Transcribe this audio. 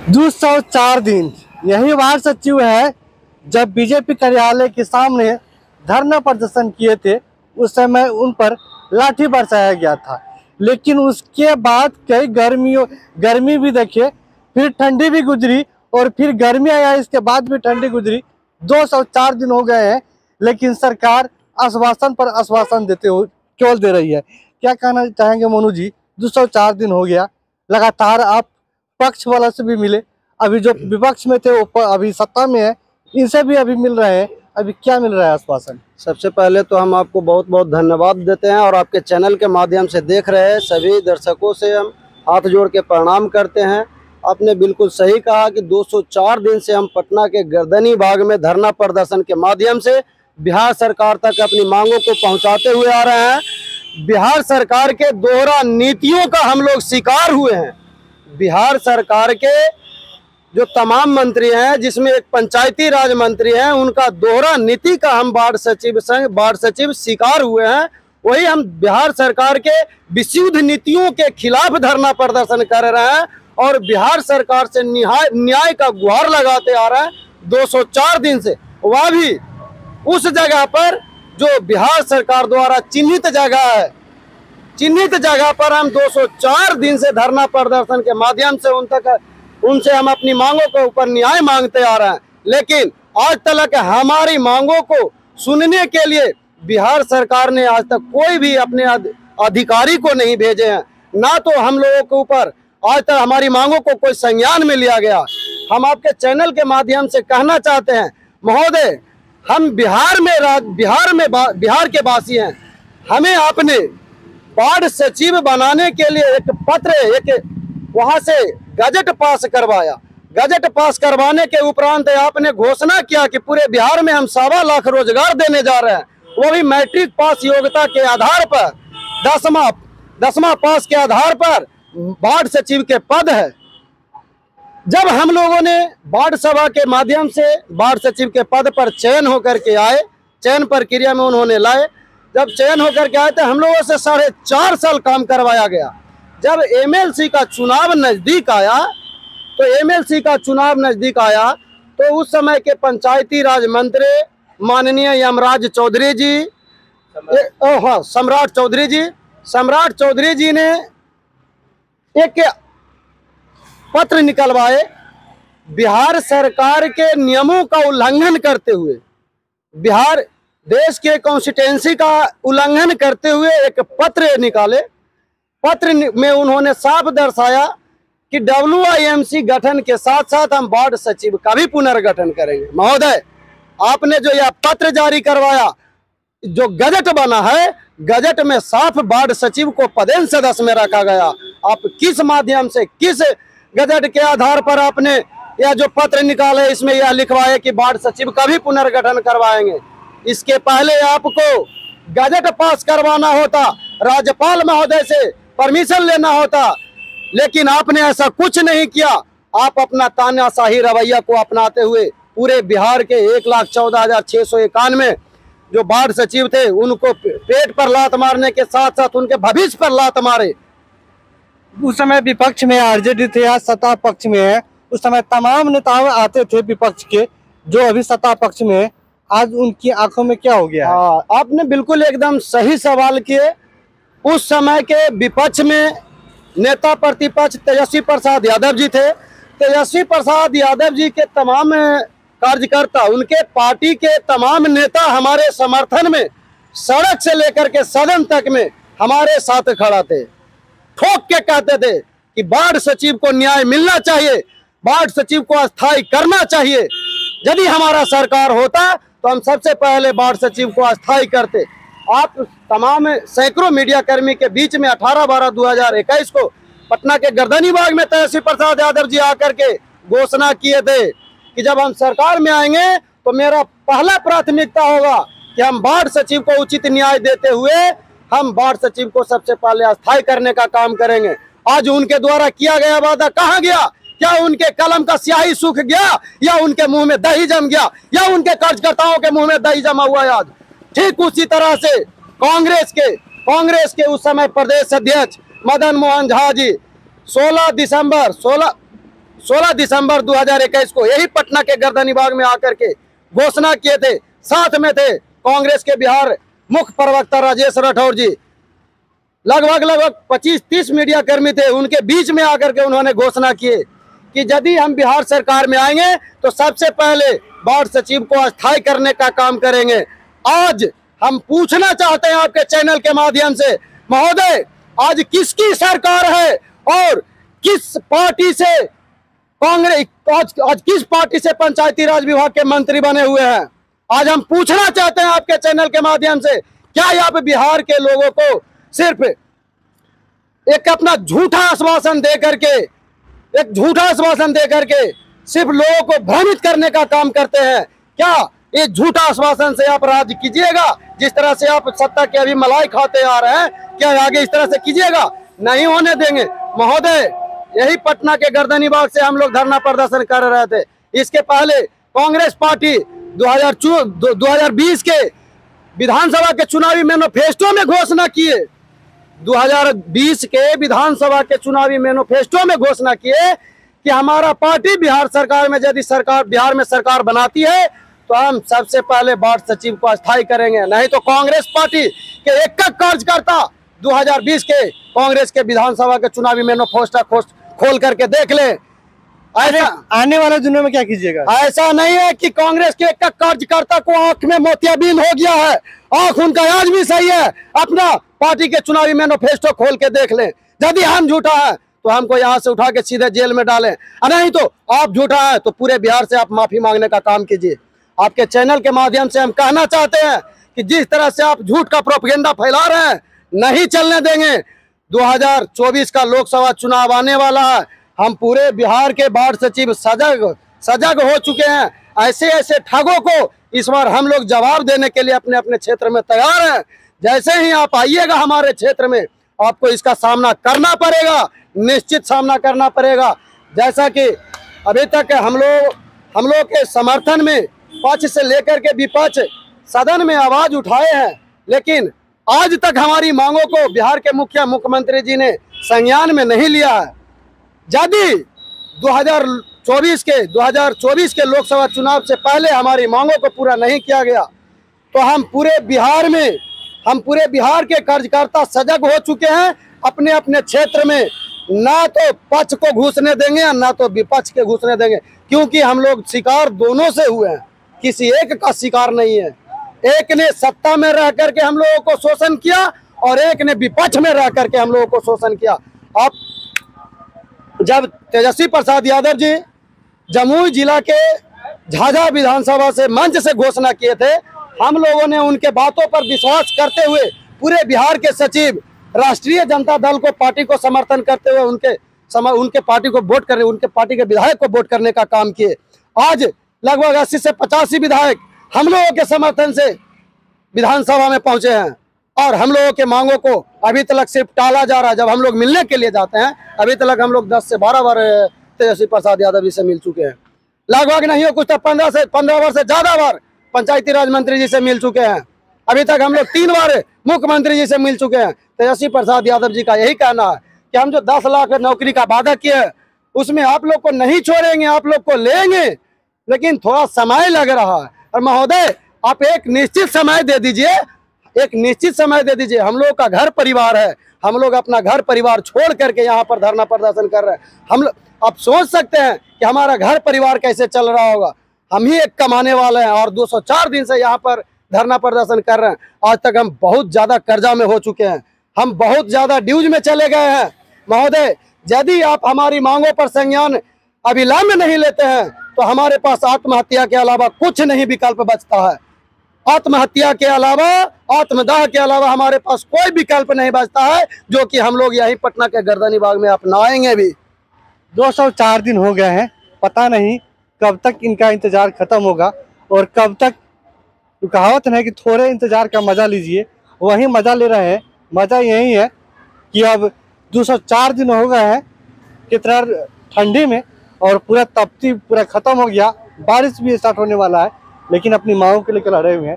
204 दिन यही वार्ड सचिव है जब बीजेपी कार्यालय के सामने धरना प्रदर्शन किए थे। उस समय उन पर लाठी बरसाया गया था, लेकिन उसके बाद कई गर्मी भी देखे, फिर ठंडी भी गुजरी और फिर गर्मी आया, इसके बाद भी ठंडी गुजरी। 204 दिन हो गए हैं, लेकिन सरकार आश्वासन पर आश्वासन देते हुए केवल दे रही है। क्या कहना चाहेंगे मोनू जी? 204 दिन हो गया लगातार, आप पक्ष वाला से भी मिले, अभी जो विपक्ष में थे वो अभी सत्ता में है, इनसे भी अभी मिल रहे हैं, अभी क्या मिल रहा है आश्वासन? सबसे पहले तो हम आपको बहुत बहुत धन्यवाद देते हैं और आपके चैनल के माध्यम से देख रहे हैं सभी दर्शकों से हम हाथ जोड़ के प्रणाम करते हैं। आपने बिल्कुल सही कहा कि 204 दिन से हम पटना के गर्दनी बाग में धरना प्रदर्शन के माध्यम से बिहार सरकार तक अपनी मांगों को पहुंचाते हुए आ रहे हैं। बिहार सरकार के दोहरा नीतियों का हम लोग शिकार हुए हैं। बिहार सरकार के जो तमाम मंत्री हैं, जिसमें एक पंचायती राज मंत्री हैं, उनका दोहरा नीति का हम वार्ड सचिव शिकार हुए हैं। वही हम बिहार सरकार के विशुद्ध नीतियों के खिलाफ धरना प्रदर्शन कर रहे हैं और बिहार सरकार से न्याय का गुहार लगाते आ रहे हैं 204 दिन से। वह भी उस जगह पर जो बिहार सरकार द्वारा चिन्हित जगह है, चिन्हित जगह पर हम 204 दिन से धरना प्रदर्शन के माध्यम से उनसे हम अपनी मांगों के ऊपर न्याय मांगते आ रहे हैं। लेकिन आज तक हमारी मांगों को सुनने के लिए बिहार सरकार ने आज तक कोई भी अपने अधिकारी को नहीं भेजे हैं, ना तो हम लोगों के ऊपर आज तक हमारी मांगों को कोई संज्ञान में लिया गया। हम आपके चैनल के माध्यम से कहना चाहते हैं महोदय, हम बिहार के वासी हैं। हमें अपने वार्ड सचिव बनाने के लिए एक वहां से गजट पास करवाया। गजट पास करवाने के उपरांत आपने घोषणा किया कि पूरे बिहार में हम 1.25 लाख रोजगार देने जा रहे हैं, वो भी मैट्रिक पास योग्यता के आधार पर, 10वां पास के आधार पर वार्ड सचिव के पद है। जब हम लोगों ने वार्ड सभा के माध्यम से वार्ड सचिव के पद पर चयन होकर के आए, चयन प्रक्रिया में उन्होंने लाए, जब चयन होकर के आए तो हम लोगों से 4.5 साल काम करवाया गया। जब एमएलसी का चुनाव नजदीक आया तो उस समय के पंचायती राज मंत्री माननीय यमराज चौधरी जी, सम्राट चौधरी जी ने एक पत्र निकलवाए बिहार सरकार के नियमों का उल्लंघन करते हुए, बिहार देश के कॉन्स्टिट्यूएंसी का उल्लंघन करते हुए एक पत्र निकाले। पत्र में उन्होंने साफ दर्शाया कि WIMC गठन के साथ साथ हम वार्ड सचिव का भी पुनर्गठन करेंगे। महोदय, आपने जो यह पत्र जारी करवाया, जो गजट बना है, गजट में साफ वार्ड सचिव को पदेन सदस्य में रखा गया। आप किस माध्यम से, किस गजट के आधार पर आपने यह जो पत्र निकाले इसमें यह लिखवाए कि वार्ड सचिव का भी पुनर्गठन करवाएंगे? इसके पहले आपको गजट पास करवाना होता, राज्यपाल महोदय से परमिशन लेना होता, लेकिन आपने ऐसा कुछ नहीं किया। आप अपना तानाशाही रवैया को अपनाते हुए पूरे बिहार के 1,14,691 जो वार्ड सचिव थे उनको पेट पर लात मारने के साथ साथ उनके भविष्य पर लात मारे। उस समय विपक्ष में आरजेडी थे, आज सत्ता पक्ष में है। उस समय तमाम नेता आते थे विपक्ष के, जो अभी सत्ता पक्ष में है, आज उनकी आंखों में क्या हो गया? हाँ, आपने बिल्कुल एकदम सही सवाल किए। उस समय के विपक्ष में नेता प्रतिपक्ष तेजस्वी प्रसाद यादव जी थे। तेजस्वी प्रसाद यादव जी के तमाम कार्यकर्ता, उनके पार्टी के तमाम नेता हमारे समर्थन में सड़क से लेकर के सदन तक में हमारे साथ खड़ा थे। ठोक के कहते थे कि वार्ड सचिव को न्याय मिलना चाहिए, वार्ड सचिव को अस्थायी करना चाहिए। यदि हमारा सरकार होता तो हम सबसे पहले वार्ड सचिव को अस्थायी करते। आप तमाम सैकड़ों मीडिया कर्मी के बीच में 18/12/2021 को पटना के गर्दनी बाग में तेजस्वी प्रसाद यादव जी आकर के घोषणा किए थे कि जब हम सरकार में आएंगे तो मेरा पहला प्राथमिकता होगा कि हम वार्ड सचिव को उचित न्याय देते हुए हम वार्ड सचिव को सबसे पहले अस्थायी करने का काम करेंगे। आज उनके द्वारा किया गया वादा कहाँ गया? क्या उनके कलम का स्याही सूख गया, या उनके मुंह में दही जम गया, या उनके कार्यकर्ताओं के मुंह में दही जमा हुआ है? आज ठीक उसी तरह से कांग्रेस के उस समय प्रदेश अध्यक्ष मदन मोहन झा जी 16 16 दिसंबर 2021 को यही पटना के गर्दनीबाग में आकर के घोषणा किए थे। साथ में थे कांग्रेस के बिहार मुख्य प्रवक्ता राजेश राठौर जी, लगभग 25-30 मीडिया कर्मी थे। उनके बीच में आकर के उन्होंने घोषणा किए कि यदि हम बिहार सरकार में आएंगे तो सबसे पहले वार्ड सचिव को अस्थायी करने का काम करेंगे। आज हम पूछना चाहते हैं आपके चैनल के माध्यम से, महोदय आज किसकी सरकार है और किस पार्टी से कांग्रेस आज किस पार्टी से पंचायती राज विभाग के मंत्री बने हुए हैं? आज हम पूछना चाहते हैं आपके चैनल के माध्यम से, क्या यहाँ पे बिहार के लोगों को सिर्फ एक अपना झूठा आश्वासन दे करके सिर्फ लोगों को भ्रमित करने का काम करते हैं? क्या ये झूठा आश्वासन से आप राज्य कीजिएगा? जिस तरह से आप सत्ता के अभी मलाई खाते आ रहे हैं, क्या आगे इस तरह से कीजिएगा? नहीं होने देंगे महोदय। यही पटना के गर्दनीबाग से हम लोग धरना प्रदर्शन कर रहे थे। इसके पहले कांग्रेस पार्टी 2020 के विधानसभा के चुनावी मैनिफेस्टो में घोषणा किए, 2020 के विधानसभा के चुनावी मैनिफेस्टो में घोषणा किए कि हमारा पार्टी बिहार सरकार में यदि बिहार में सरकार बनाती है तो हम सबसे पहले वार्ड सचिव को अस्थायी करेंगे। नहीं तो कांग्रेस पार्टी के एक कार्यकर्ता 2020 के कांग्रेस के विधानसभा के चुनावी मैनिफेस्टो खोल करके देख ले। आने वाले दिनों में क्या कीजिएगा? ऐसा नहीं है कि कांग्रेस के एक कार्यकर्ता को आंख में मोतियाबिंद हो गया है, आंख उनका आज भी सही है। अपना पार्टी के चुनावी मैनिफेस्टो खोल के देख लें। यदि हम झूठा है तो हमको यहाँ से उठा के सीधे जेल में डालें, नहीं तो आप झूठा है तो पूरे बिहार से आप माफी मांगने का काम कीजिए। आपके चैनल के माध्यम से हम कहना चाहते हैं कि जिस तरह से आप झूठ का प्रोपेगेंडा फैला रहे हैं, नहीं चलने देंगे। 2024 का लोकसभा चुनाव आने वाला है। हम पूरे बिहार के वार्ड सचिव सजग हो चुके हैं। ऐसे ठगों को इस बार हम लोग जवाब देने के लिए अपने अपने क्षेत्र में तैयार हैं। जैसे ही आप आइएगा हमारे क्षेत्र में, आपको इसका सामना करना पड़ेगा, निश्चित सामना करना पड़ेगा। जैसा कि अभी तक हम लोग के समर्थन में पक्ष से लेकर के विपक्ष सदन में आवाज उठाए हैं, लेकिन आज तक हमारी मांगों को बिहार के मुख्यमंत्री जी ने संज्ञान में नहीं लिया है। यदि 2024 के लोकसभा चुनाव से पहले हमारी मांगों को पूरा नहीं किया गया तो हम पूरे बिहार के कार्यकर्ता सजग हो चुके हैं। अपने अपने क्षेत्र में ना तो पक्ष को घुसने देंगे और ना तो विपक्ष के घुसने देंगे, क्योंकि हम लोग शिकार दोनों से हुए हैं, किसी एक का शिकार नहीं है। एक ने सत्ता में रह करके हम लोगों को शोषण किया और एक ने विपक्ष में रह करके हम लोगों को शोषण किया। अब जब तेजस्वी प्रसाद यादव जी जमुई जिला के झाझा विधानसभा से मंच से घोषणा किए थे, हम लोगों ने उनके बातों पर विश्वास करते हुए पूरे बिहार के सचिव राष्ट्रीय जनता दल को पार्टी को समर्थन करते हुए उनके पार्टी को वोट करने, उनके पार्टी के विधायक को वोट करने का काम किए। आज लगभग 80 से 85 विधायक हम लोगों के समर्थन से विधानसभा में पहुंचे हैं और हम लोगों के मांगों को अभी तक सिर्फ टाला जा रहा है। जब हम लोग मिलने के लिए जाते हैं, अभी तक हम लोग 10 से 12 बार तेजस्वी प्रसाद यादव जी से मिल चुके हैं। लगभग नहीं हो कुछ तो 15 बार से ज्यादा बार पंचायती राज मंत्री जी से मिल चुके हैं। अभी तक हम लोग 3 बार मुख्यमंत्री जी से मिल चुके हैं। तेजस्वी प्रसाद यादव जी का यही कहना है कि हम जो 10 लाख नौकरी का वादा किए उसमें आप लोग को नहीं छोड़ेंगे, आप लोग को लेंगे, लेकिन थोड़ा समय लग रहा है। और महोदय आप एक निश्चित समय दे दीजिए, हम लोग का घर परिवार है, हम लोग अपना घर परिवार छोड़ करके यहाँ पर धरना प्रदर्शन कर रहे हैं। आप सोच सकते हैं कि हमारा घर परिवार कैसे चल रहा होगा। हम ही एक कमाने वाले हैं और 204 दिन से यहाँ पर धरना प्रदर्शन कर रहे हैं। आज तक हम बहुत ज्यादा कर्जा में हो चुके हैं, हम बहुत ज्यादा ड्यूज में चले गए हैं। महोदय यदि आप हमारी मांगों पर संज्ञान अविलंब नहीं लेते हैं तो हमारे पास आत्महत्या के अलावा कुछ नहीं विकल्प बचता है। आत्महत्या के अलावा, आत्मदाह के अलावा हमारे पास कोई विकल्प नहीं बचता है, जो कि हम लोग यही पटना के गर्दनीबाग में अपनाएंगे भी। 204 दिन हो गए हैं, पता नहीं कब तक इनका इंतजार खत्म होगा और कब तक। कहावत है कि थोड़े इंतजार का मजा लीजिए, वही मजा ले रहे हैं। मजा यही है कि अब 204 दिन हो गए हैं कितना ठंडी में और पूरा तपती पूरा खत्म हो गया, बारिश भी स्टार्ट होने वाला है, लेकिन अपनी मांगों के लेकर लड़े हुए हैं।